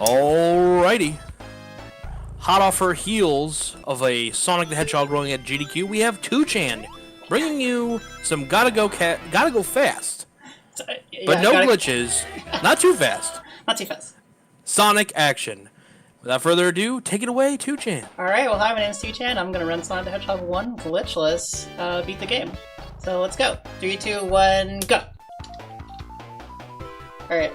Alrighty. Hot off her heels of a Sonic the Hedgehog rolling at GDQ, we have touchan bringing you some gotta go fast, but no glitches, not too fast. Not too fast. Sonic action. Without further ado, take it away, touchan. Alright, well hi, my name's touchan. I'm gonna run Sonic the Hedgehog 1 Glitchless, beat the game. So let's go. 3, 2, 1, go! Alright.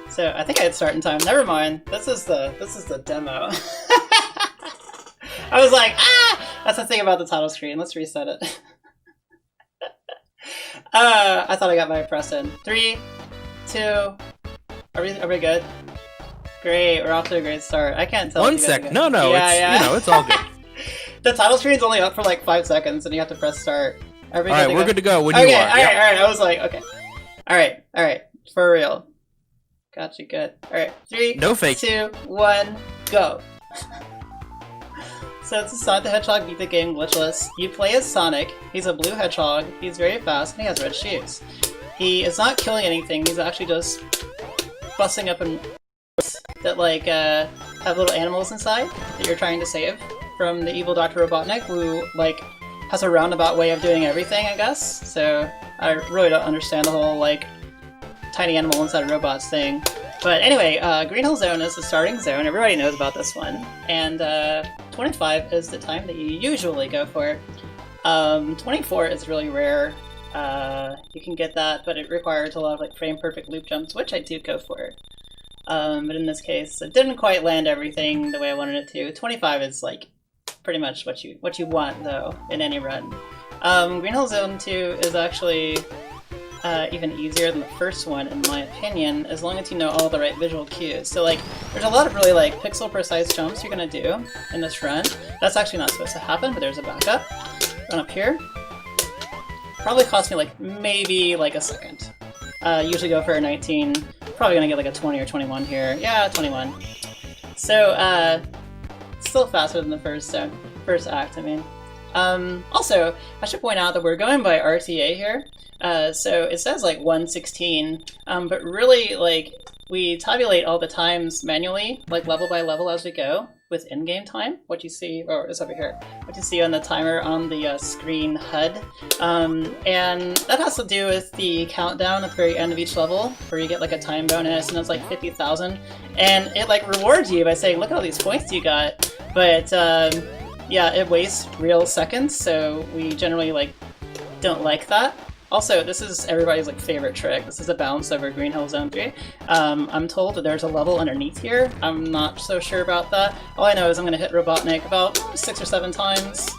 So I think I had start in time. Never mind. This is the demo. I was like, ah! That's the thing about the title screen. Let's reset it. I thought I got my press in. 3, 2. Are we good? Great, we're off to a great start. I can't tell. 1 sec. No, it's all good. The title screen's only up for like 5 seconds, and you have to press start. Alright, we're good to go when you are. Alright. I was like, okay. Alright. For real. Got you good. Alright, 3, no fake. 2, 1, go. So it's a Sonic the Hedgehog beat the game Glitchless. You play as Sonic. He's a blue hedgehog. He's very fast, and he has red shoes. He is not killing anything. He's actually just busting up and that like have little animals inside that you're trying to save from the evil Dr. Robotnik, who like has a roundabout way of doing everything, I guess. So I really don't understand the whole like tiny animal inside robots thing. But anyway, Green Hill Zone is the starting zone. Everybody knows about this one. And 25 is the time that you usually go for. 24 is really rare. You can get that, but it requires a lot of like frame perfect loop jumps, which I do go for. But in this case, it didn't quite land everything the way I wanted it to. 25 is like pretty much what you want though in any run. Green Hill Zone 2 is actually even easier than the first one, in my opinion, as long as you know all the right visual cues. So like, there's a lot of really like pixel precise jumps you're gonna do in this run. That's actually not supposed to happen, but there's a backup. Run up here. Probably cost me like maybe like a second. Usually go for a 19. Probably gonna get like a 20 or 21 here. Yeah, 21. So still faster than the first act, I mean. Also, I should point out that we're going by RTA here. So it says like 1:16, but really like we tabulate all the times manually, like level by level as we go with in-game time. What you see, or it's over here, what you see on the timer on the screen HUD. And that has to do with the countdown at the very end of each level, where you get like a time bonus, and it's like 50,000. And it like rewards you by saying, look at all these points you got. But yeah, it wastes real seconds, so we generally like don't like that. Also, this is everybody's like favorite trick. This is a bounce over Green Hill Zone 3. I'm told that there's a level underneath here. I'm not so sure about that. All I know is I'm going to hit Robotnik about 6 or 7 times.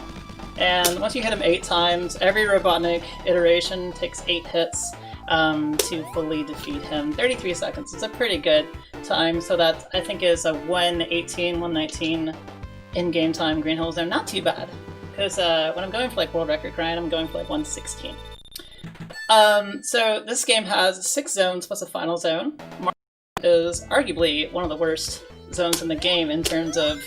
And once you hit him 8 times, every Robotnik iteration takes 8 hits to fully defeat him. 33 seconds. It's a pretty good time. So that I think is a 1:18, 1:19 in-game time Green Hill Zone. Not too bad. Because when I'm going for like world record grind, I'm going for like 1:16. So this game has 6 zones plus a final zone. Marble is arguably one of the worst zones in the game in terms of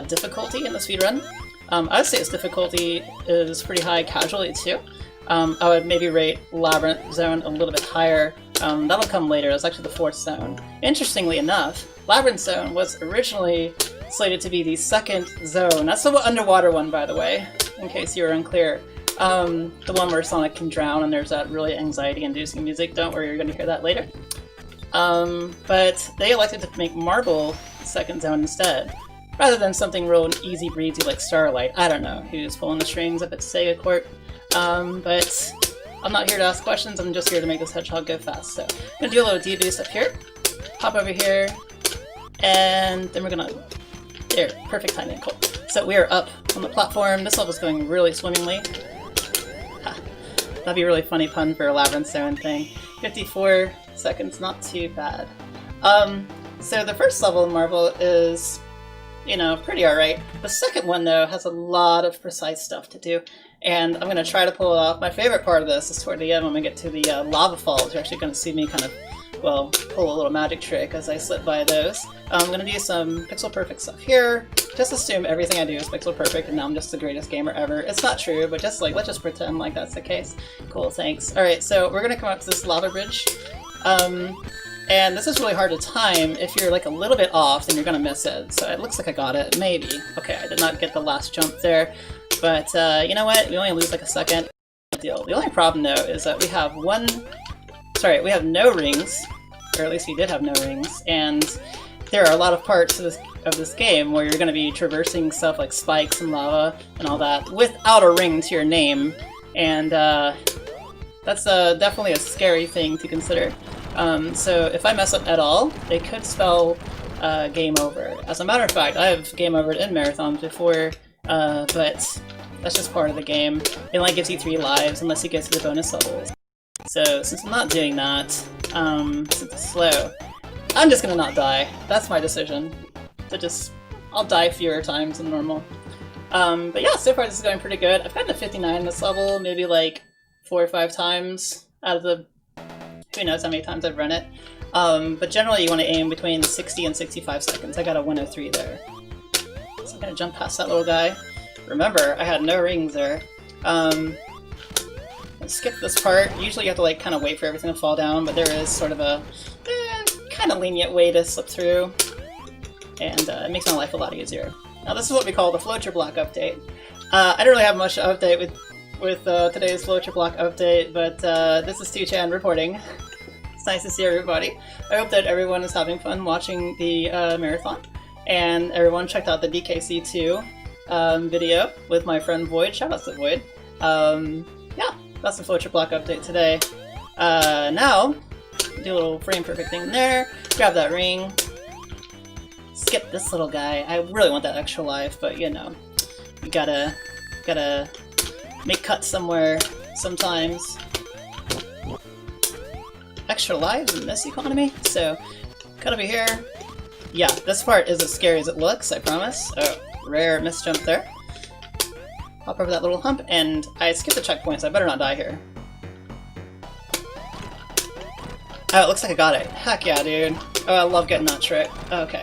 difficulty in the speedrun. I would say its difficulty is pretty high casually too. I would maybe rate Labyrinth Zone a little bit higher. That'll come later. It's actually the 4th zone. Interestingly enough, Labyrinth Zone was originally slated to be the 2nd zone. That's the underwater one, by the way, in case you were unclear. The one where Sonic can drown and there's that really anxiety-inducing music. Don't worry, you're going to hear that later. But they elected to make Marble the 2nd zone instead, rather than something real easy breezy like Starlight. I don't know who's pulling the strings up at Sega Court. But I'm not here to ask questions, I'm just here to make this hedgehog go fast. So I'm going to do a little D-boost up here, hop over here, and then we're going to... There, perfect timing, cool. So we are up on the platform. This level's going really swimmingly. That'd be a really funny pun for a Labyrinth Zone thing. 54 seconds, not too bad. So the first level in Marble is, you know, pretty alright. The second one, though, has a lot of precise stuff to do, and I'm going to try to pull it off. My favorite part of this is toward the end when we get to the lava falls. You're actually going to see me kind of, well, pull a little magic trick as I slip by those. I'm going to do some pixel perfect stuff here. Just assume everything I do is pixel perfect and now I'm just the greatest gamer ever. It's not true, but just like, let's just pretend like that's the case. Cool, thanks. Alright, so we're going to come up to this lava bridge. And this is really hard to time. If you're like a little bit off, then you're gonna miss it. So it looks like I got it, maybe. Okay, I did not get the last jump there. But you know what? We only lose like a second. Deal. The only problem though is that we have we have no rings, or at least we did have no rings, and there are a lot of parts of this game where you're going to be traversing stuff like spikes and lava and all that without a ring to your name, and that's definitely a scary thing to consider. So if I mess up at all, it could spell game over. As a matter of fact, I have game overed in marathons before, but that's just part of the game. It only gives you 3 lives unless you get to the bonus levels. So since I'm not doing that, since it's slow, I'm just gonna not die. That's my decision. I'll die fewer times than normal. But yeah, so far this is going pretty good. I've gotten to 59 this level, maybe like 4 or 5 times out of the who knows how many times I've run it. But generally you want to aim between 60 and 65 seconds. I got a 103 there. So I'm gonna jump past that little guy. Remember, I had no rings there. Let's skip this part. Usually you have to like kind of wait for everything to fall down, but there is sort of a kind of lenient way to slip through, and it makes my life a lot easier. Now this is what we call the Floature Block update. I don't really have much to update with today's Floature Block update, but this is touchan reporting. It's nice to see everybody. I hope that everyone is having fun watching the marathon, and everyone checked out the DKC2 video with my friend Void. Shoutouts to Void. Yeah, that's the Floature Block update today. Now, do a little frame perfect thing there, grab that ring, skip this little guy. I really want that extra life, but you know, you gotta make cuts somewhere sometimes. Extra lives in this economy, so cut over here. Yeah, this part is as scary as it looks, I promise. Oh, rare misjump there. Hop over that little hump, and I skipped the checkpoints. I better not die here. Oh, it looks like I got it. Heck yeah, dude. Oh, I love getting that trick. Okay.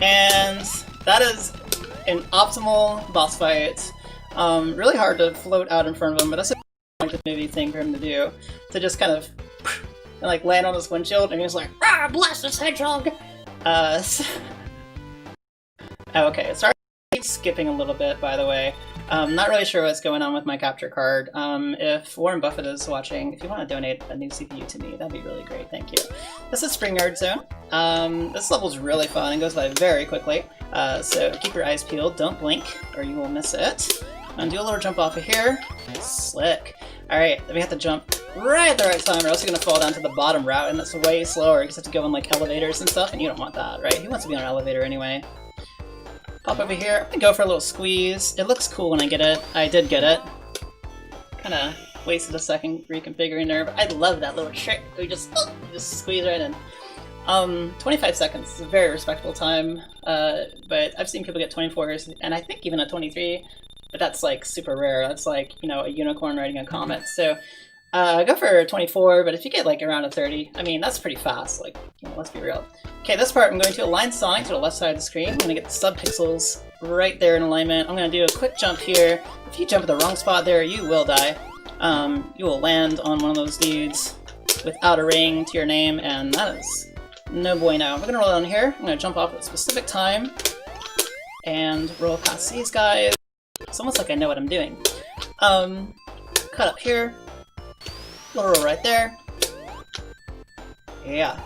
And that is an optimal boss fight. Really hard to float out in front of him, but that's a movie thing for him to do. To just kind of and like land on his windshield, and he's like, "Ah, blast this hedgehog!" Okay, sorry, skipping a little bit, by the way. Not really sure what's going on with my capture card. If Warren Buffett is watching, if you want to donate a new CPU to me, that'd be really great, thank you. This is Spring Yard Zone. This level's really fun and goes by very quickly, so keep your eyes peeled, don't blink, or you will miss it. And do a little jump off of here. Slick. Alright, then we have to jump right at the right time, or else you're going to fall down to the bottom route, and that's way slower. You just have to go in like elevators and stuff, and you don't want that, right? Who wants to be on an elevator anyway? Pop over here. I'm gonna go for a little squeeze. It looks cool when I get it. I did get it. Kinda wasted a second reconfiguring there, but I love that little trick. We just squeeze right in. 25 seconds is a very respectable time, but I've seen people get 24s, and I think even a 23, but that's like super rare. That's like, you know, a unicorn riding a comet. So go for 24, but if you get like around a 30, I mean, that's pretty fast. Like, you know, let's be real. Okay, this part I'm going to align Sonic to the left side of the screen. I'm going to get the sub-pixels right there in alignment. I'm going to do a quick jump here. If you jump at the wrong spot there, you will die. You will land on one of those dudes without a ring to your name, and that is no bueno. We're going to roll down here. I'm going to jump off at a specific time and roll past these guys. It's almost like I know what I'm doing. Cut up here. Little roll right there. Yeah.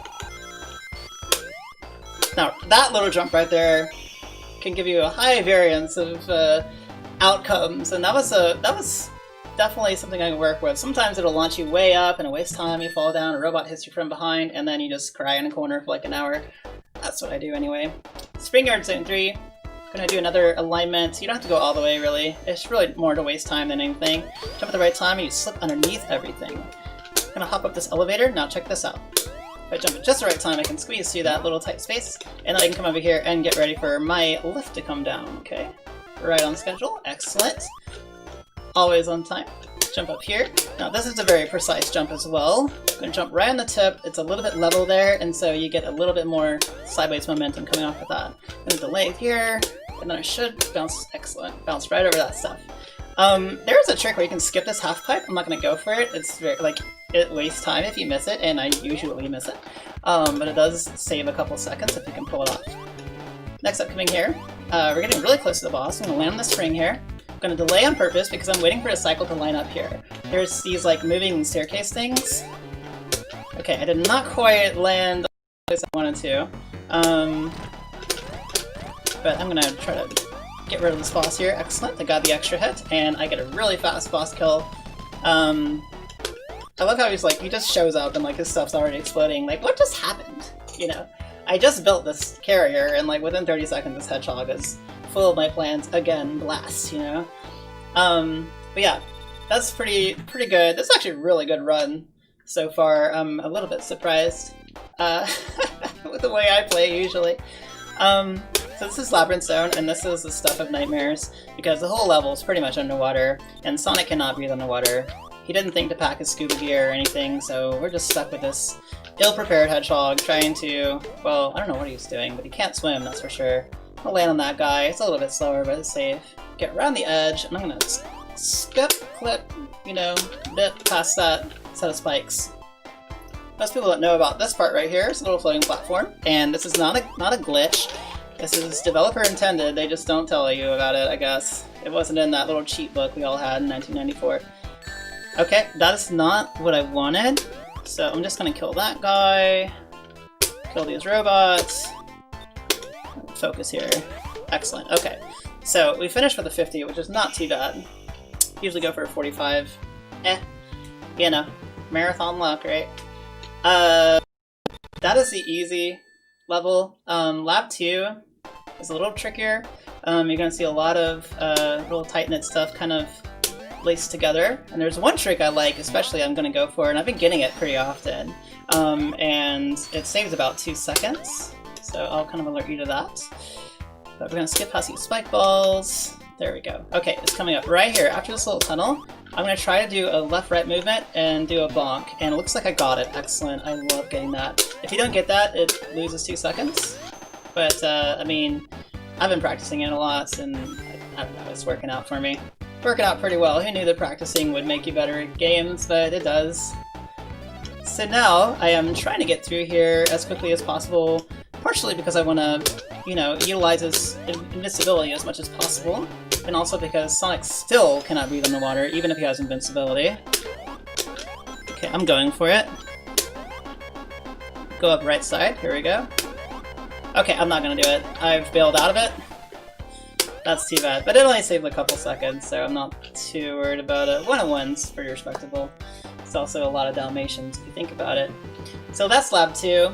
Now, that little jump right there can give you a high variance of outcomes, and that was definitely something I can work with. Sometimes it'll launch you way up and it wastes time, you fall down, a robot hits you from behind, and then you just cry in a corner for like an hour. That's what I do anyway. Spring Yard Zone 3. Gonna do another alignment. You don't have to go all the way, really. It's really more to waste time than anything. Jump at the right time and you slip underneath everything. Gonna hop up this elevator. Now check this out. If I jump at just the right time, I can squeeze through that little tight space, and then I can come over here and get ready for my lift to come down, okay? Right on schedule. Excellent. Always on time. Jump up here. Now this is a very precise jump as well. I'm gonna jump right on the tip. It's a little bit level there, and so you get a little bit more sideways momentum coming off of that. I'm gonna delay here, and then I should bounce, excellent, bounce right over that stuff. There's a trick where you can skip this half pipe. I'm not gonna go for it. It's very, like, it wastes time if you miss it, and I usually miss it. But it does save a couple seconds if you can pull it off. Next up, coming here, we're getting really close to the boss. I'm gonna land on the spring here. I'm gonna delay on purpose because I'm waiting for a cycle to line up here. There's these like moving staircase things. Okay, I did not quite land the place I wanted to. But I'm gonna try to get rid of this boss here. Excellent, I got the extra hit, and I get a really fast boss kill. I love how he's like, he just shows up and like his stuff's already exploding. Like, what just happened? You know? I just built this carrier, and like within 30 seconds this Hedgehog is full of my plans again, blast, you know? But yeah, that's pretty good. This is actually a really good run so far. I'm a little bit surprised with the way I play usually. So this is Labyrinth Zone, and this is the stuff of nightmares, because the whole level is pretty much underwater, and Sonic cannot breathe underwater. He didn't think to pack his scuba gear or anything, so we're just stuck with this ill-prepared Hedgehog trying to, well, I don't know what he's doing, but he can't swim, that's for sure. I'll land on that guy. It's a little bit slower, but it's safe. Get around the edge, and I'm gonna skip, clip, you know, bit past that set of spikes. Most people don't know about this part right here. It's a little floating platform, and this is not a glitch. This is developer intended. They just don't tell you about it, I guess. It wasn't in that little cheat book we all had in 1994. Okay, that is not what I wanted. So I'm just gonna kill that guy. Kill these robots. Focus here. Excellent. Okay, so we finished with a 50, which is not too bad. Usually go for a 45. You know, marathon luck, right? That is the easy level. Lab 2 is a little trickier. You're gonna see a lot of real tight-knit stuff kind of laced together. And there's one trick I like, especially I'm gonna go for, and I've been getting it pretty often. And it saves about 2 seconds. So I'll kind of alert you to that. But we're gonna skip past these spike balls. There we go. Okay, it's coming up right here. After this little tunnel, I'm gonna try to do a left-right movement and do a bonk. And it looks like I got it. Excellent. I love getting that. If you don't get that, it loses 2 seconds. But, I mean, I've been practicing it a lot, and I don't know, it's working out for me. Working out pretty well. Who knew that practicing would make you better at games, but it does. So now, I am trying to get through here as quickly as possible, partially because I want to, you know, utilize his invincibility as much as possible, and also because Sonic still cannot breathe underwater, even if he has invincibility. Okay, I'm going for it. Go up right side, here we go. Okay, I'm not gonna do it. I've bailed out of it. That's too bad, but it only saved a couple seconds, so I'm not too worried about it. 1-on-1's pretty respectable. It's also a lot of Dalmatians if you think about it. So that's Lab 2.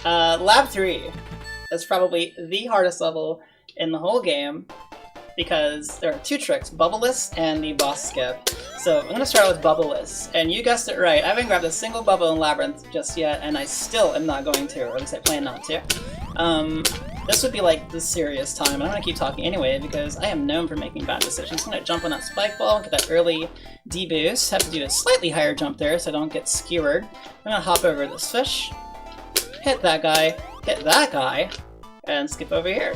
Lab 3 is probably the hardest level in the whole game, because there are 2 tricks, Bubbleless and the boss skip. So I'm going to start with Bubbleless, and you guessed it right, I haven't grabbed a single bubble in Labyrinth just yet, and I still am not going to, or at least I plan not to. This would be like the serious time, and I'm going to keep talking anyway, because I am known for making bad decisions. I'm going to jump on that spike ball, get that early D-boost, have to do a slightly higher jump there so I don't get skewered. I'm going to hop over this fish, hit that guy, and skip over here.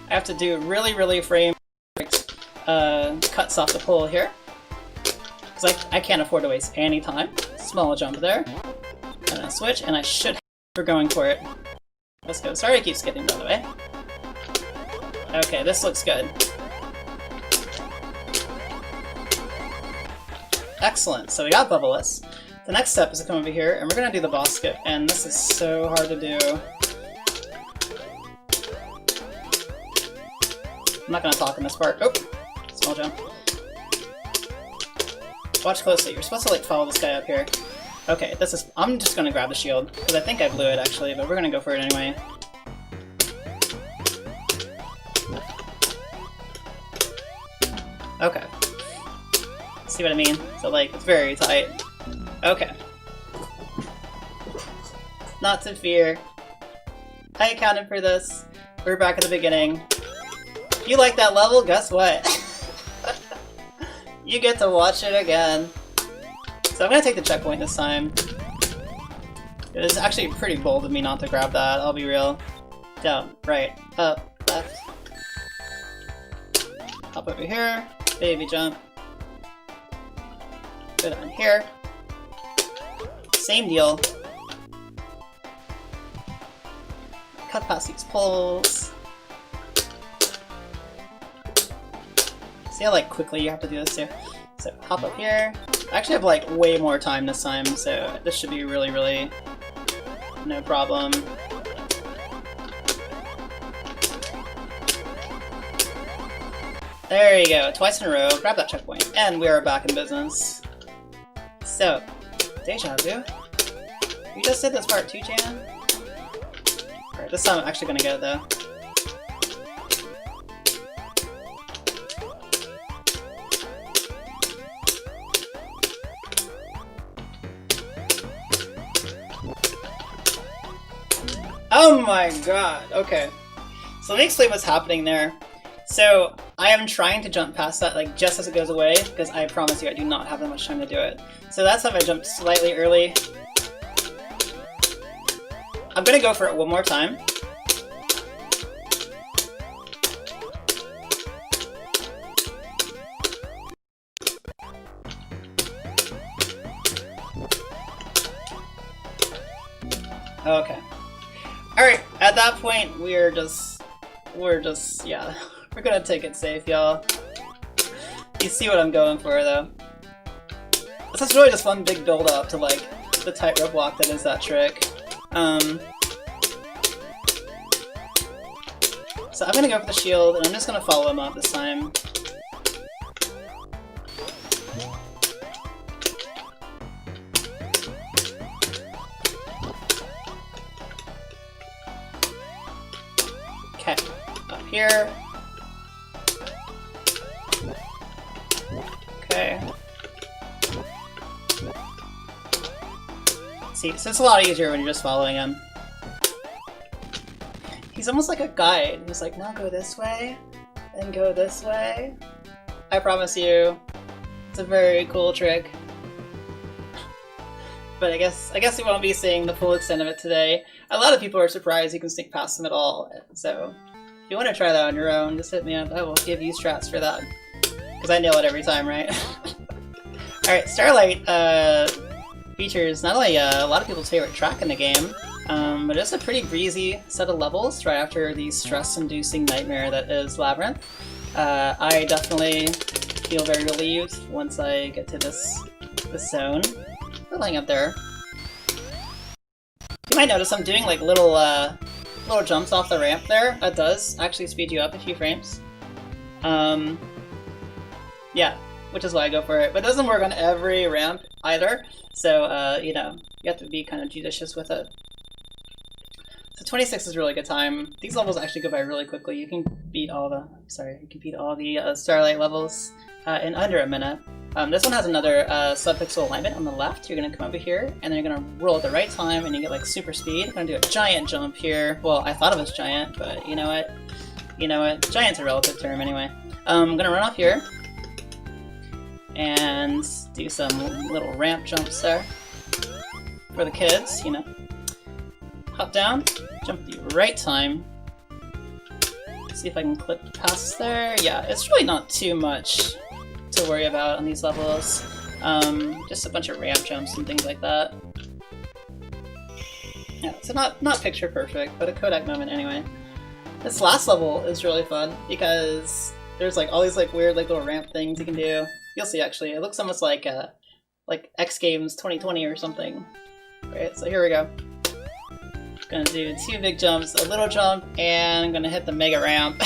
I have to do really frame cuts off the pole here, because I can't afford to waste any time. Small jump there, and a switch, and I should have going for it. Let's go. Sorry I keep skipping, by the way. Okay, this looks good. Excellent, so we got Bubbleless. The next step is to come over here, and we're gonna do the boss skip, and this is so hard to do. I'm not gonna talk in this part. Oh! Small jump. Watch closely, you're supposed to like follow this guy up here. Okay, this is- I'm just gonna grab the shield, because I think I blew it actually, but we're gonna go for it anyway. Okay. See what I mean? So like, it's very tight. Okay. Not to fear. I accounted for this. We're back at the beginning. If you like that level, guess what? You get to watch it again. So I'm gonna take the checkpoint this time. It was actually pretty bold of me not to grab that, I'll be real. Down, right, up, left. Hop over here, baby jump. Go down here. Same deal. Cut past these poles. See how like quickly you have to do this too? So hop up here. I actually have like way more time this time, so this should be really no problem. There you go, twice in a row, grab that checkpoint, and we are back in business. So, deja vu. You just did this part, touchan? Alright, this time I'm actually gonna get it though. Oh my god, okay. So let me explain what's happening there. So, I am trying to jump past that like just as it goes away, because I promise you I do not have that much time to do it. So that's how I jumped slightly early. I'm gonna go for it one more time. Okay. Alright, at that point we're just, yeah. We're gonna take it safe, y'all. You see what I'm going for, though. This is really just one big build-up to, like, the tightrope walk that is that trick. So I'm gonna go for the shield, and I'm just gonna follow him up this time. Okay, up here. Okay. See, so it's a lot easier when you're just following him. He's almost like a guide. He's like, now go this way, then go this way. I promise you, it's a very cool trick. But I guess we won't be seeing the full extent of it today. A lot of people are surprised you can sneak past him at all. So, if you want to try that on your own, just hit me up. I will give you strats for that. Because I nail it every time, right? Alright, Starlight features not only a lot of people's favorite track in the game, but it's a pretty breezy set of levels right after the stress-inducing nightmare that is Labyrinth. I definitely feel very relieved once I get to this zone. We're laying up there. You might notice I'm doing like little jumps off the ramp there. That does actually speed you up a few frames. Yeah, which is why I go for it. But it doesn't work on every ramp either, so, you know, you have to be kind of judicious with it. So 26 is a really good time. These levels actually go by really quickly. You can beat all the, Starlight levels in under a minute. This one has another subpixel alignment on the left. You're going to come over here, and then you're going to roll at the right time, and you get like super speed. I'm going to do a giant jump here. Well, I thought it was giant, but you know what? You know what? Giant's a relative term anyway. I'm going to run off here and do some little ramp jumps there for the kids, you know. Hop down, jump at the right time. See if I can clip past there. Yeah, it's really not too much to worry about on these levels. Just a bunch of ramp jumps and things like that. Yeah, so not picture perfect, but a Kodak moment anyway. This last level is really fun because there's like all these like weird like little ramp things you can do. You'll see actually, it looks almost like X Games 2020 or something. Right, so here we go. Gonna do 2 big jumps, a little jump, and I'm gonna hit the mega ramp.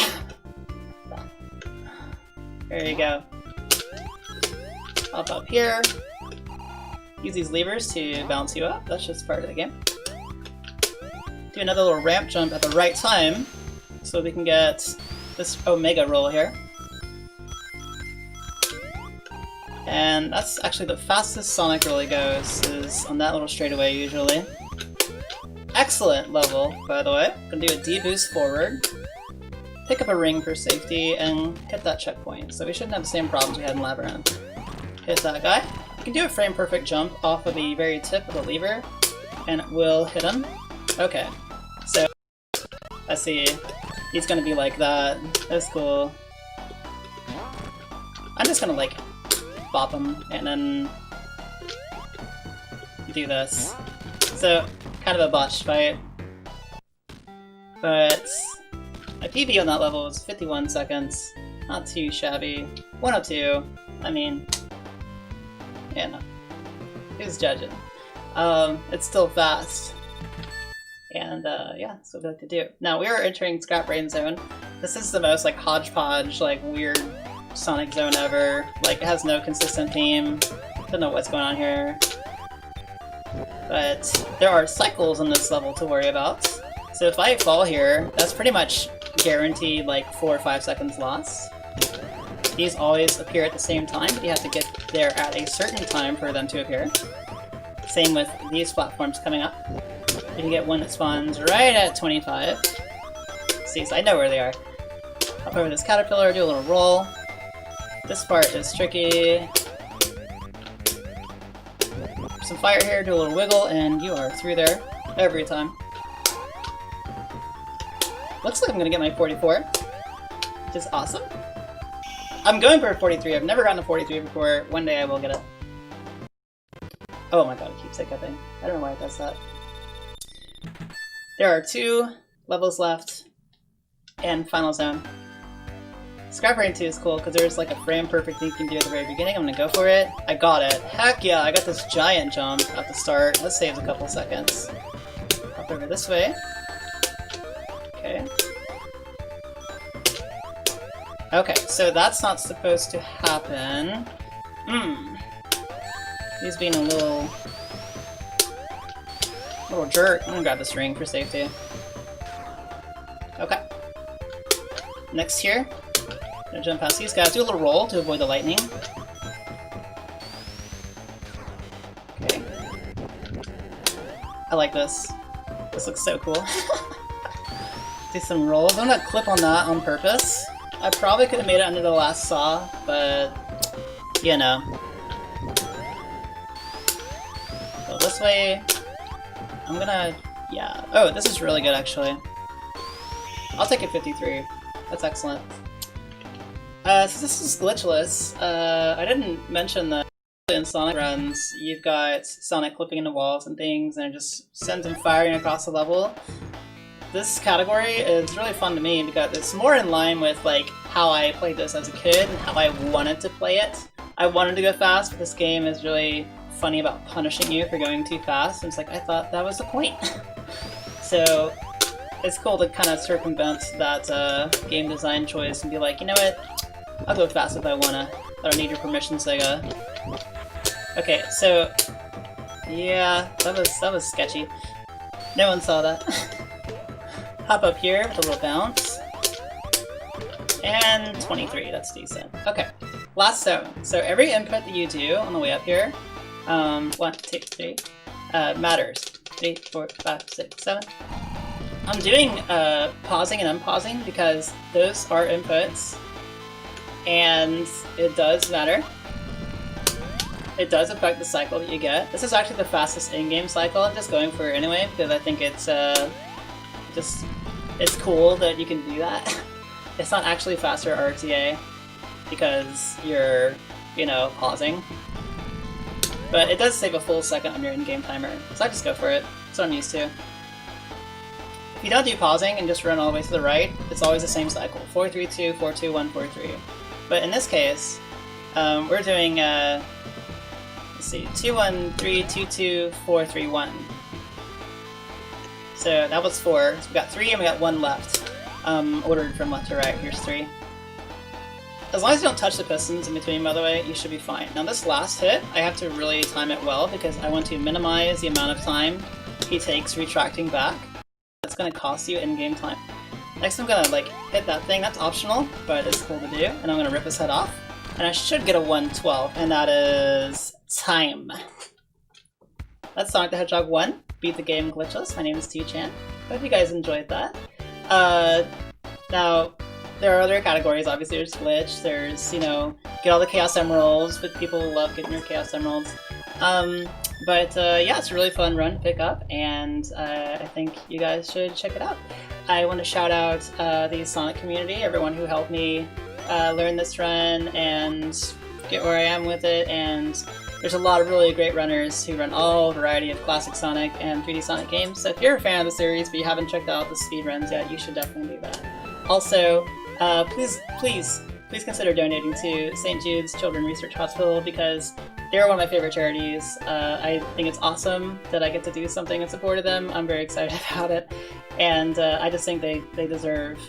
There you go. Hop up here. Use these levers to bounce you up, that's just part of the game. Do another little ramp jump at the right time, so we can get this Omega roll here. And that's actually the fastest Sonic really goes, is on that little straightaway usually. Excellent level, by the way. Gonna do a D-boost forward, pick up a ring for safety, and hit that checkpoint. So we shouldn't have the same problems we had in Labyrinth. Hit that guy. You can do a frame-perfect jump off of the very tip of the lever, and it will hit him. Okay, so I see. He's gonna be like that. That's cool. I'm just gonna like bop him, and then do this. So, kind of a botched fight. But my PB on that level was 51 seconds. Not too shabby. 102. I mean, yeah, no. Who's judging? It's still fast. And yeah, that's what we like to do. Now we are entering Scrap Brain Zone. This is the most like hodgepodge, like weird Sonic zone ever. Like it has no consistent theme. Don't know what's going on here. But there are cycles in this level to worry about. So if I fall here, that's pretty much guaranteed like 4 or 5 seconds lost. These always appear at the same time, but you have to get there at a certain time for them to appear. Same with these platforms coming up. You can get one that spawns right at 25. See, so I know where they are. Hop over this caterpillar, do a little roll. This part is tricky. Some fire here, do a little wiggle, and you are through there every time. Looks like I'm gonna get my 44, which is awesome. I'm going for a 43. I've never gotten a 43 before. One day I will get it. Oh my god, it keeps hiccuping. I don't know why it does that. There are 2 levels left, and final zone. Scrap Brain 2 is cool because there's like a frame perfect thing you can do at the very beginning. I'm gonna go for it. I got it. Heck yeah, I got this giant jump at the start. This saves a couple seconds. Hop over this way. Okay. Okay, so that's not supposed to happen. He's being a little jerk. I'm gonna grab this ring for safety. Okay. Next here, gonna jump past these guys. Do a little roll to avoid the lightning. Okay. I like this. This looks so cool. Do some rolls. I'm gonna clip on that on purpose. I probably could have made it under the last saw, but you know. Go this way. I'm gonna, yeah. Oh, this is really good actually. I'll take a 53. That's excellent. So this is glitchless. I didn't mention that in Sonic runs, you've got Sonic clipping into walls and things, and it just sends him firing across the level. This category is really fun to me because it's more in line with like how I played this as a kid and how I wanted to play it. I wanted to go fast, but this game is really funny about punishing you for going too fast. And it's like, I thought that was the point. So it's cool to kind of circumvent that game design choice and be like, you know what? I'll go fast if I wanna. I don't need your permission, Sega. Okay, so yeah, that was sketchy. No one saw that. Hop up here with a little bounce. And 23, that's decent. Okay, last zone. So every input that you do on the way up here, 1, 2, 3, matters. 3, 4, 5, 6, 7. I'm doing pausing and unpausing because those are inputs, and it does matter. It does affect the cycle that you get. This is actually the fastest in-game cycle. I'm just going for it anyway because I think it's it's cool that you can do that. It's not actually faster RTA because you're, you know, pausing. But it does save a full second on your in-game timer, so I just go for it. That's what I'm used to. If you don't do pausing and just run all the way to the right, it's always the same cycle. 4, 3, 2, 4, 2, 1, 4, 3. But in this case, we're doing, let's see, 2, 1, 3, 2, 2, 4, 3, 1. So that was 4. So we got 3 and we got 1 left. Ordered from left to right. Here's 3. As long as you don't touch the pistons in between, by the way, you should be fine. Now this last hit, I have to really time it well because I want to minimize the amount of time he takes retracting back. That's going to cost you in-game time. Next I'm going to like hit that thing. That's optional, but it's cool to do. And I'm going to rip his head off. And I should get a 112, and that is time. That's Sonic the Hedgehog 1. Beat the game Glitchless. My name is touchan. Hope you guys enjoyed that. Now, there are other categories. Obviously, there's Glitch. There's, you know, get all the Chaos Emeralds, but people love getting your Chaos Emeralds. Yeah, it's a really fun run to pick up, and I think you guys should check it out. I want to shout out the Sonic community, everyone who helped me learn this run and get where I am with it, and There's a lot of really great runners who run all variety of classic Sonic and 3D Sonic games, so if you're a fan of the series but you haven't checked out the speedruns yet, you should definitely do that. Also, please consider donating to St. Jude's Children's Research Hospital because they're one of my favorite charities. I think it's awesome that I get to do something in support of them. I'm very excited about it, and I just think they deserve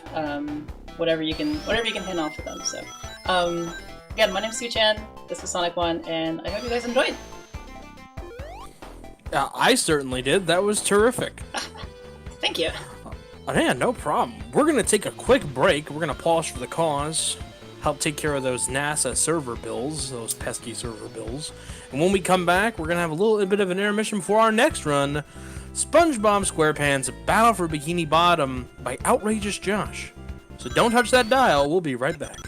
whatever you can hand off to them. So, again, my name's touchan. This is Sonic 1, and I hope you guys enjoyed. I certainly did. That was terrific. Thank you. Yeah, no problem. We're going to take a quick break. We're going to pause for the cause, help take care of those NASA server bills, those pesky server bills. And when we come back, we're going to have a little bit of an intermission for our next run, SpongeBob SquarePants Battle for Bikini Bottom by Outrageous Josh. So don't touch that dial. We'll be right back.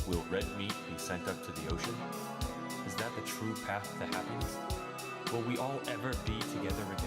Will red meat be sent up to the ocean? Is that the true path to happiness? Will we all ever be together again?